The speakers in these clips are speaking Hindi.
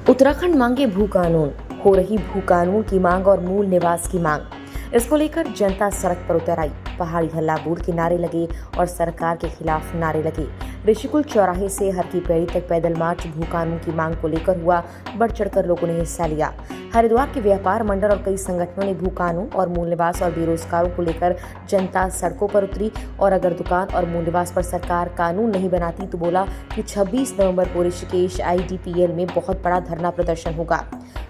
उत्तराखंड मांगे भू कानून, हो रही भू कानून की मांग और मूल निवास की मांग। इसको लेकर जनता सड़क पर उतर आई। पहाड़ी हल्ला बोल के नारे लगे और सरकार के खिलाफ नारे लगे। ऋषिकुल चौराहे से हर की पैड़ी तक पैदल मार्च भू कानून की मांग को लेकर हुआ। बढ़ चढ़कर लोगों ने हिस्सा लिया। हरिद्वार के व्यापार मंडल और कई संगठनों ने भू कानून और मूल निवास और बेरोजगारों को लेकर जनता सड़कों पर उतरी। और अगर दुकान और मूल निवास पर सरकार कानून नहीं बनाती तो बोला कि 26 नवंबर को ऋषिकेश IDPL में बहुत बड़ा धरना प्रदर्शन होगा।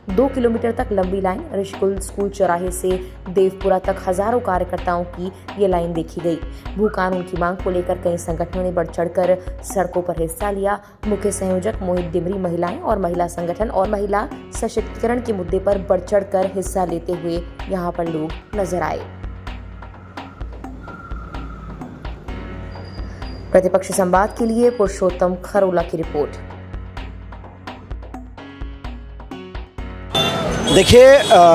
2 किलोमीटर तक लंबी लाइन, ऋषिकुल स्कूल चौराहे से देवपुरा तक हजारों कार्यकर्ताओं की ये लाइन देखी गई। भू कानून की मांग को लेकर कई संगठनों ने बढ़ चढ़कर सड़कों पर हिस्सा लिया। मुख्य संयोजक मोहित डिमरी महिलाएं और महिला संगठन और महिला सशक्तिकरण के मुद्दे पर बढ़ चढ़कर हिस्सा लेते हुए यहां पर लोग नजर आए। प्रतिपक्ष संवाद के लिए पुरुषोत्तम खरोला की रिपोर्ट। देखिए,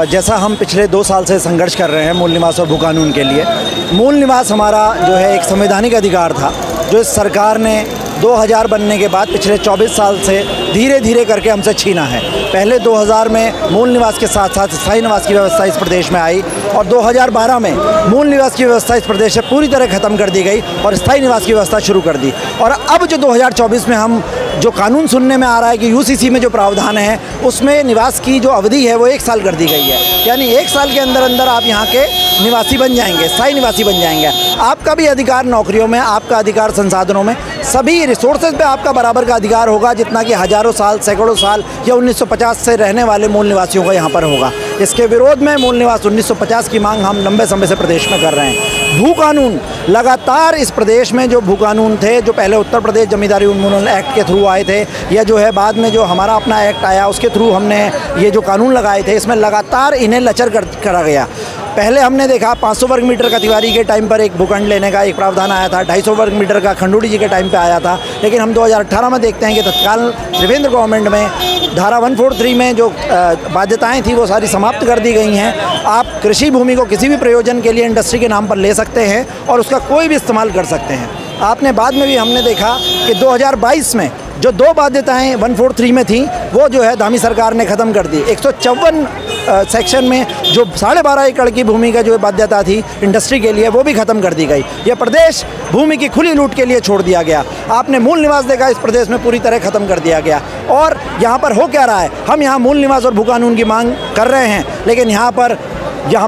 जैसा हम पिछले 2 साल से संघर्ष कर रहे हैं मूल निवास और भू कानून के लिए। मूल निवास हमारा जो है एक संवैधानिक अधिकार था, जो इस सरकार ने 2000 बनने के बाद पिछले 24 साल से धीरे धीरे करके हमसे छीना है। पहले 2000 में मूल निवास के साथ साथ स्थायी निवास की व्यवस्था इस प्रदेश में आई और 2012 में मूल निवास की व्यवस्था इस प्रदेश से पूरी तरह ख़त्म कर दी गई और स्थायी निवास की व्यवस्था शुरू कर दी। और अब जो 2024 में हम जो कानून सुनने में आ रहा है कि UCC में जो प्रावधान है उसमें निवास की जो अवधि है वो 1 साल कर दी गई है। यानी 1 साल के अंदर अंदर आप यहाँ के निवासी बन जाएंगे, स्थायी निवासी बन जाएंगे। आपका भी अधिकार नौकरियों में, आपका अधिकार संसाधनों में, सभी रिसोर्सेज पे आपका बराबर का अधिकार होगा जितना कि हजारों साल, सैकड़ों साल या 1950 से रहने वाले मूल निवासियों का यहाँ पर होगा। इसके विरोध में मूल निवास 1950 की मांग हम लंबे समय से प्रदेश में कर रहे हैं। भू कानून लगातार इस प्रदेश में जो भू कानून थे, जो पहले उत्तर प्रदेश जमींदारी उन्मूलन एक्ट के थ्रू आए थे या जो है बाद में जो हमारा अपना एक्ट आया उसके थ्रू हमने ये जो कानून लगाए थे, इसमें लगातार इन्हें लचर करा गया। पहले हमने देखा 500 वर्ग मीटर का तिवारी के टाइम पर एक भूखंड लेने का एक प्रावधान आया था, 250 वर्ग मीटर का खंडूड़ी जी के टाइम पे आया था। लेकिन हम 2018 में देखते हैं कि तत्काल त्रिवेंद्र गवर्नमेंट में धारा 143 में जो बाध्यताएं थी वो सारी समाप्त कर दी गई हैं। आप कृषि भूमि को किसी भी प्रयोजन के लिए इंडस्ट्री के नाम पर ले सकते हैं और उसका कोई भी इस्तेमाल कर सकते हैं। आपने बाद में भी हमने देखा कि 2022 में जो 2 बाध्यताएं 143 में थी वो जो है धामी सरकार ने ख़त्म कर दी। 154 सेक्शन में जो 12.5 एकड़ की भूमि का जो बाध्यता थी इंडस्ट्री के लिए वो भी ख़त्म कर दी गई। ये प्रदेश भूमि की खुली लूट के लिए छोड़ दिया गया। आपने मूल निवास देखा, इस प्रदेश में पूरी तरह ख़त्म कर दिया गया। और यहाँ पर हो क्या रहा है, हम यहाँ मूल निवास और भू कानून की मांग कर रहे हैं लेकिन यहाँ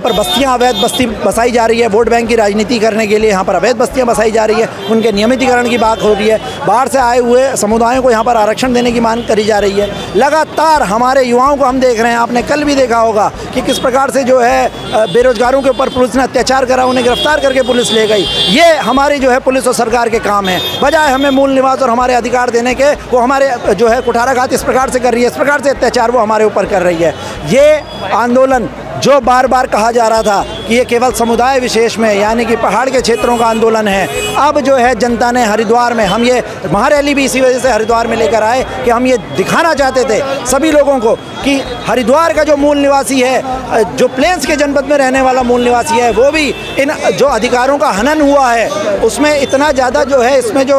पर बस्तियाँ अवैध बस्ती बसाई जा रही है। वोट बैंक की राजनीति करने के लिए यहाँ पर अवैध बस्तियाँ बसाई जा रही है। उनके नियमितीकरण की बात हो रही है। बाहर से आए हुए समुदायों को यहाँ पर आरक्षण देने की मांग करी जा रही है। लगातार हमारे युवाओं को हम देख रहे हैं, आपने कल भी देखा होगा कि किस प्रकार से जो है बेरोजगारों के ऊपर पुलिस ने अत्याचार करा, उन्हें गिरफ्तार करके पुलिस ले गई। ये हमारी जो है पुलिस और सरकार के काम है। बजाय हमें मूल निवास और हमारे अधिकार देने के, वो हमारे जो है कुठाराघात इस प्रकार से कर रही है, इस प्रकार से अत्याचार वो हमारे ऊपर कर रही है। ये आंदोलन जो बार बार कहा जा रहा था कि ये केवल समुदाय विशेष में यानी कि पहाड़ के क्षेत्रों का आंदोलन है, अब जो है जनता ने हरिद्वार में, हम ये महारैली भी इसी वजह से हरिद्वार में लेकर आए कि हम ये दिखाना चाहते थे सभी लोगों को कि हरिद्वार का जो मूल निवासी है, जो प्लेन्स के जनपद में रहने वाला मूल निवासी है, वो भी इन जो अधिकारों का हनन हुआ है उसमें इतना ज़्यादा जो है, इसमें जो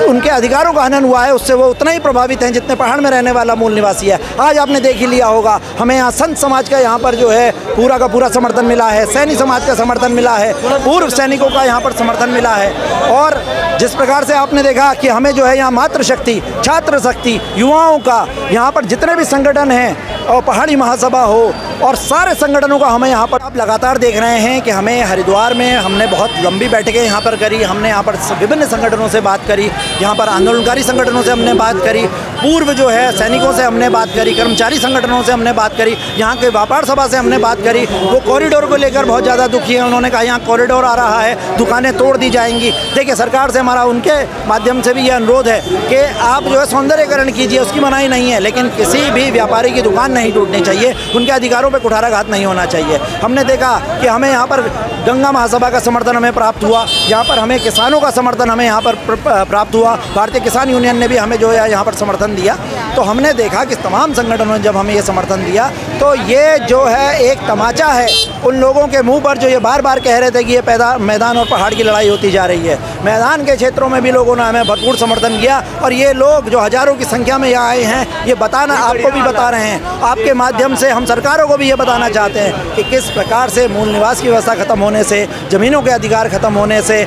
उनके अधिकारों का हनन हुआ है उससे वो उतना ही प्रभावित हैं जितने पहाड़ में रहने वाला मूल निवासी है। आज आपने देख ही लिया होगा, हमें यहाँ संत समाज का यहाँ पर जो है पूरा का पूरा समर्थन मिला है, सैनिक समाज का समर्थन मिला है, पूर्व सैनिकों का यहाँ पर समर्थन मिला है। और जिस प्रकार से आपने देखा कि हमें जो है यहाँ मातृशक्ति, छात्र शक्ति, युवाओं का यहाँ पर जितने भी संगठन हैं और पहाड़ी महासभा हो और सारे संगठनों का हमें यहाँ पर आप लगातार देख रहे हैं कि हमें हरिद्वार में हमने बहुत लंबी बैठकें यहाँ पर करी। हमने यहाँ पर विभिन्न संगठनों से बात करी, यहाँ पर आंदोलनकारी संगठनों से हमने बात करी, पूर्व जो है सैनिकों से हमने बात करी, कर्मचारी संगठनों से हमने बात करी, यहाँ के व्यापार सभा से हमने बात करी। वो कॉरिडोर को लेकर बहुत ज़्यादा दुखी है। उन्होंने कहा यहाँ कॉरिडोर आ रहा है, दुकानें तोड़ दी जाएंगी। देखिए, सरकार से हमारा उनके माध्यम से भी ये अनुरोध है कि आप जो है सौंदर्यीकरण कीजिए, उसकी मनाही नहीं है, लेकिन किसी भी व्यापारी की दुकान नहीं टूटनी चाहिए, उनके अधिकारों पर कुठाराघात नहीं होना चाहिए। हमने देखा कि हमें यहाँ पर गंगा महासभा का समर्थन हमें प्राप्त हुआ, यहाँ पर हमें किसानों का समर्थन हमें यहाँ पर प्राप्त हुआ। भारतीय किसान यूनियन ने भी हमें जो है यहाँ पर समर्थन दिया। तो हमने देखा कि तमाम संगठनों ने जब हमें ये समर्थन दिया तो ये जो है एक तमाचा है उन लोगों के मुंह पर जो ये बार बार कह रहे थे कि ये मैदान और पहाड़ की लड़ाई होती जा रही है। मैदान के क्षेत्रों में भी लोगों ने हमें भरपूर समर्थन किया और ये लोग जो हज़ारों की संख्या में यहाँ आए हैं ये बताना आपको भी बता रहे हैं, आपके माध्यम से हम सरकारों को भी ये बताना चाहते हैं कि किस प्रकार से मूल निवास की व्यवस्था ख़त्म होने से, ज़मीनों के अधिकार ख़त्म होने से,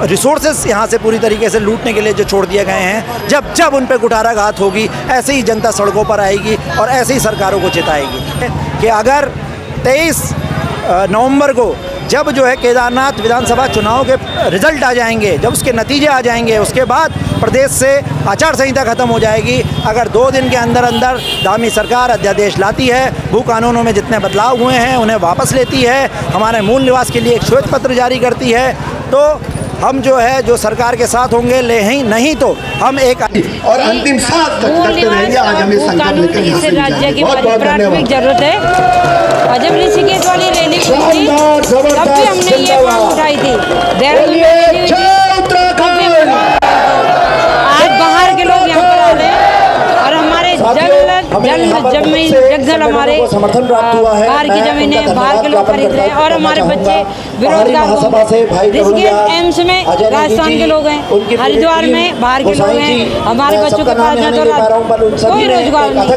रिसोर्सेज यहाँ से पूरी तरीके से लूटने के लिए जो छोड़ दिए गए हैं, जब जब उन पर कुठाराघात होगी ऐसे ही जनता सड़कों पर आएगी और ऐसे ही सरकारों को चेताएगी कि अगर 23 नवंबर को जब जो है केदारनाथ विधानसभा चुनाव के रिजल्ट आ जाएंगे, जब उसके नतीजे आ जाएंगे, उसके बाद प्रदेश से आचार संहिता खत्म हो जाएगी। अगर 2 दिन के अंदर अंदर दामी सरकार अध्यादेश लाती है, भू कानूनों में जितने बदलाव हुए हैं उन्हें वापस लेती है, हमारे मूल निवास के लिए एक श्वेत पत्र जारी करती है, तो हम जो है जो सरकार के साथ होंगे, नहीं तो हम एक और अंतिम सांस तक करते रहेंगे। आज हम इस संकल्प लेकर यहाँ से राज्य की प्राथमिक जरूरत है। और जब ऋषिकेश वाली रैली हुई थी तब भी हमने ये मांग उठाई थी। देहरादून में रैली हुई थी तब भी आज बाहर के लोग यहाँ पर आ रहे हैं और हमारे जंगल हमारे बाहर की जमीनें बाहर के लोग खरीद रहे हैं और हमारे बच्चे बेरोजगार ऋषिकेश एम्स में राजस्थान के लोग हैं, हरिद्वार में बाहर के लोग हैं, हमारे बच्चों के पास कोई रोजगार नहीं।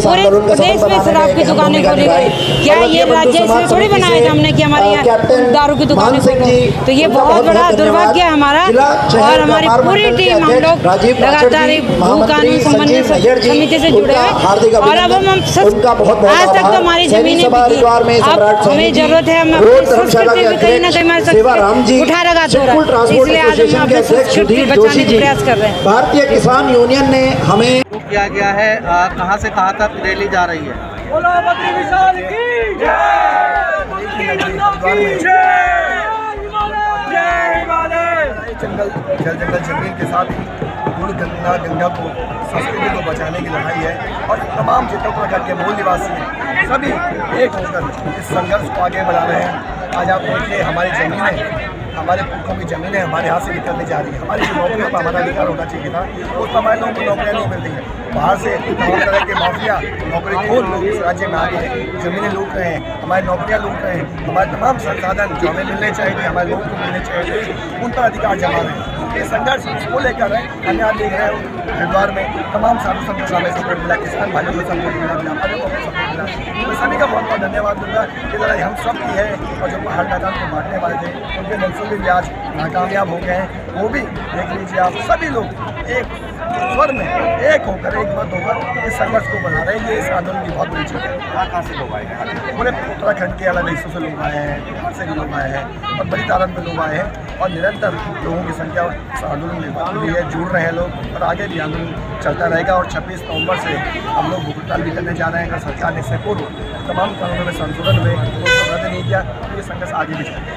पूरे प्रदेश में शराब की दुकानें खोली गई। क्या ये राज्य इसलिए थोड़ी बनाया था हमने कि हमारे यहाँ दारू की दुकानें खोलो? तो ये बहुत बड़ा दुर्भाग्य है हमारा। और हमारी पूरी टीम, हम लोग लगातार भू कानून संबंधित समिति से जुड़े हैं और अब हम आज तक तो हमारी जमीनें बिकी, अब हमें जरूरत है हम अपनी संस्कृति भी कहीं ना कहीं हमारे संस्कृति कुठाराघात हो रहा है, इसलिए आज हम अपनी संस्कृति बचाने का प्रयास कर रहे हैं। भारतीय किसान यूनियन ने हमें किया गया है, कहां से कहां तक रैली जा रही है? जंगल जमीन के साथ ही गंगा को, संस्कृति को बचाने की लड़ाई है और तमाम जितने प्रकार के मूल निवासी हैं सभी एक होकर इस संघर्ष को आगे बढ़ा रहे हैं। आज आप देखिए हमारी ज़मीनें, हमारे पुरखों की ज़मीनें हमारे हाथ से निकलने जा रही है। हमारी जो नौकरियों पर हमारा अधिकार होना चाहिए था उस पर हमारे लोगों को नौकरियाँ नहीं मिल रही हैं। बाहर से तमाम तरह के माफिया नौकरी खोल लोग इस राज्य में आ गए, ज़मीनें लूट रहे हैं, हमारी नौकरियाँ लूट रहे हैं, हमारे तमाम संसाधन जो हमें मिलने चाहिए थे, हमारे लोगों को मिलने चाहिए, उन पर अधिकार जमा रहे हैं। ये संघर्ष इसको लेकर है। हम यहाँ देख रहे हैं हरिद्वार में तमाम साधु संतों से हमें सपोर्ट मिला, किसान भाइयों को सपोर्ट मिला, व्यापारियों को सपोर्ट मिला। मैं सभी का बहुत बहुत धन्यवाद दूंगा। ये लड़ाई हम सब की है और जो पहाड़ मैदान को बांटने वाले थे उनके मंसूबे भी आज नाकामयाब हो गए हैं। वो भी देख लीजिए आप, सभी लोग एक स्वर में एक होकर, एक मत होकर इस संघर्ष को बना रहे हैं। ये इस आंदोलन की बहुत बड़ी चीज़ है। कहाँ से लोग आए हैं? पूरे उत्तराखंड के अलग हिस्सों से लोग आए हैं, बिहार से भी लोग आए हैं और बड़ी तादाद में लोग आए हैं और निरंतर लोगों की संख्या इस आंदोलन में बढ़ रही है, जुड़ रहे हैं लोग और आगे भी आंदोलन चलता रहेगा। और 26 नवंबर से हम लोग भूख हड़ताल भी करने जा रहे हैं। अगर सरकार ने इससे पूर्व तमाम कानूनों में संशोधन हुए उसको रद्द नहीं किया तो ये संघर्ष आगे भी चलेगा।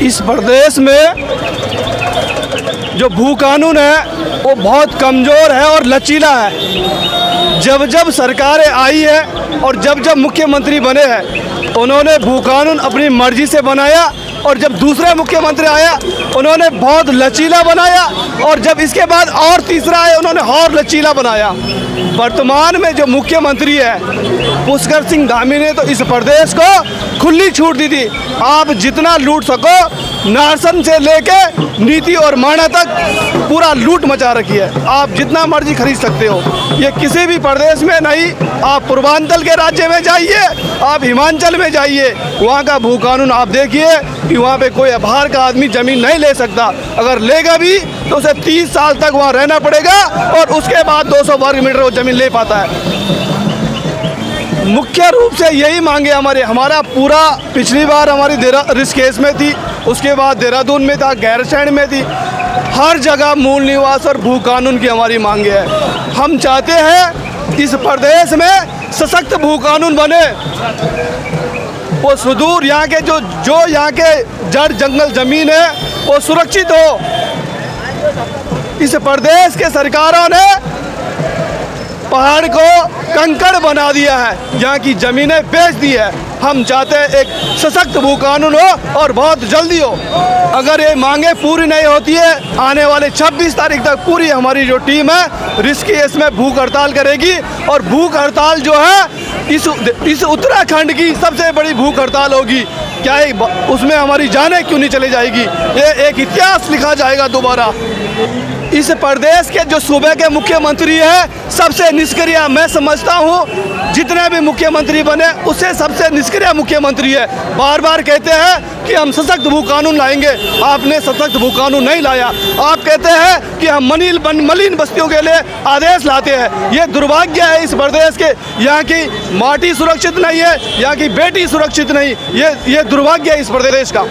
इस प्रदेश में जो भू कानून है वो बहुत कमज़ोर है और लचीला है। जब जब सरकारें आई है और जब जब मुख्यमंत्री बने हैं उन्होंने भू कानून अपनी मर्जी से बनाया और जब दूसरे मुख्यमंत्री आया उन्होंने बहुत लचीला बनाया और जब इसके बाद और तीसरा आया उन्होंने और लचीला बनाया। वर्तमान में जो मुख्यमंत्री है पुष्कर सिंह धामी ने तो इस प्रदेश को खुली छूट दी थी। आप जितना लूट सको, नारसन से लेके नीति और माणा तक पूरा लूट मचा रखी है। आप जितना मर्जी खरीद सकते हो, ये किसी भी प्रदेश में नहीं। आप पूर्वांचल के राज्य में जाइए, आप हिमाचल में जाइए, वहाँ का भू कानून आप देखिए कि वहाँ पे कोई बाहर का आदमी ज़मीन नहीं ले सकता। अगर लेगा भी तो उसे 30 साल तक वहाँ रहना पड़ेगा और उसके बाद 200 वर्ग मीटर वो ज़मीन ले पाता है। मुख्य रूप से यही मांगे हमारा पूरा, पिछली बार हमारी ऋषिकेश में थी, उसके बाद देहरादून में था, गैरसैंण में थी, हर जगह मूल निवास और भू कानून की हमारी मांगे है। हम चाहते हैं इस प्रदेश में सशक्त भू कानून बने, वो सुदूर यहाँ के जो यहाँ के जड़ जंगल जमीन है वो सुरक्षित हो। इस प्रदेश के सरकारों ने पहाड़ को कंकड़ बना दिया है, यहाँ की ज़मीनें बेच दी है। हम चाहते हैं एक सशक्त भू कानून हो और बहुत जल्दी हो। अगर ये मांगे पूरी नहीं होती है, आने वाले 26 तारीख तक पूरी हमारी जो टीम है ऋषिकेश में भूख हड़ताल करेगी। और भूख हड़ताल जो है इस उत्तराखंड की सबसे बड़ी भूख हड़ताल होगी। क्या उसमें हमारी जानें क्यों नहीं चली जाएगी? ये एक इतिहास लिखा जाएगा दोबारा। इस प्रदेश के जो सूबे के मुख्यमंत्री है सबसे निष्क्रिय मैं समझता हूँ। जितने भी मुख्यमंत्री बने उससे सबसे निष्क्रिय मुख्यमंत्री है। बार बार कहते हैं कि हम सशक्त भू कानून लाएंगे, आपने सशक्त भू कानून नहीं लाया। आप कहते हैं कि हम मलिन बस्तियों के लिए आदेश लाते हैं। ये दुर्भाग्य है इस प्रदेश के। यहाँ की माटी सुरक्षित नहीं है, यहाँ की बेटी सुरक्षित नहीं, ये दुर्भाग्य है इस प्रदेश का।